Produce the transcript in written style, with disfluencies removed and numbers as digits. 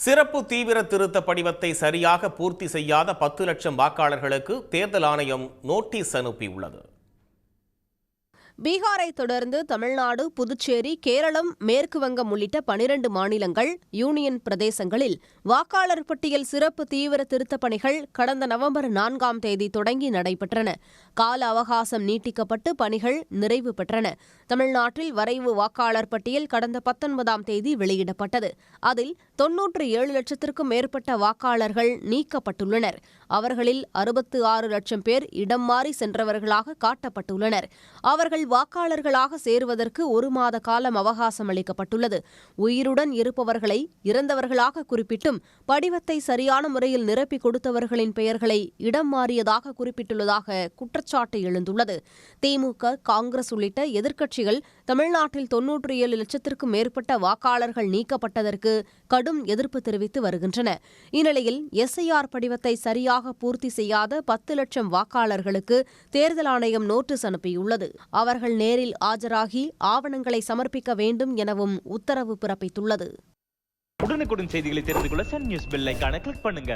சிறப்பு தீவிர திருத்த படிவத்தை சரியாக பூர்த்தி செய்யாத 10 லட்சம் வாக்காளர்களுக்கு தேர்தல் ஆணையம் நோட்டீஸ் அனுப்பியுள்ளது. பீகாரை தொடர்ந்து தமிழ்நாடு, புதுச்சேரி, கேரளம், மேற்கு வங்கம் உள்ளிட்ட 12 மாநிலங்கள், யூனியன் பிரதேசங்களில் வாக்காளர் பட்டியல் சிறப்பு தீவிர திருத்தப் பணிகள் கடந்த நவம்பர் 4ஆம் தேதி தொடங்கி நடைபெற்றன. கால அவகாசம் நீட்டிக்கப்பட்டு பணிகள் நிறைவு பெற்றன. தமிழ்நாட்டில் வரைவு வாக்காளர் பட்டியல் கடந்த 19ஆம் தேதி வெளியிடப்பட்டது. அதில் 97 லட்சத்திற்கும் மேற்பட்ட வாக்காளர்கள் நீக்கப்பட்டுள்ளனர். அவர்களில் 66 லட்சம் பேர் இடம் மாறி சென்றவர்களாக காட்டப்பட்டுள்ளனர். அவர்கள் வாக்காளர்களாக சேருவதற்கு 1 மாத காலம் அவகாசம் அளிக்கப்பட்டுள்ளது. உயிருடன் இருப்பவர்களை இறந்தவர்களாக குறிப்பிட்டும் படிவத்தை சரியான முறையில் நிரப்பி கொடுத்தவர்களின் பெயர்களை இடம் மாறியதாக குறிப்பிட்டுள்ளதாக குற்றச்சாட்டு எழுந்துள்ளது. திமுக, காங்கிரஸ் உள்ளிட்ட எதிர்க்கட்சிகள் தமிழ்நாட்டில் 97 லட்சத்திற்கும் மேற்பட்ட வாக்காளர்கள் நீக்கப்பட்டதற்கு கடும் எதிர்ப்பு தெரிவித்து வருகின்றன. இந்நிலையில் எஸ்ஐஆர் படிவத்தை சரியாக பூர்த்தி செய்யாத 10 லட்சம் வாக்காளர்களுக்கு தேர்தல் ஆணையம் நோட்டீஸ் அனுப்பியுள்ளது. அவர்கள் நேரில் ஆஜராகி ஆவணங்களை சமர்ப்பிக்க வேண்டும் எனவும் உத்தரவு பிறப்பித்துள்ளது. உடனுக்குடன் செய்திகளை தெரிந்து கொள்ள சன் நியூஸ் பெல் ஐகானை கிளிக் பண்ணுங்க.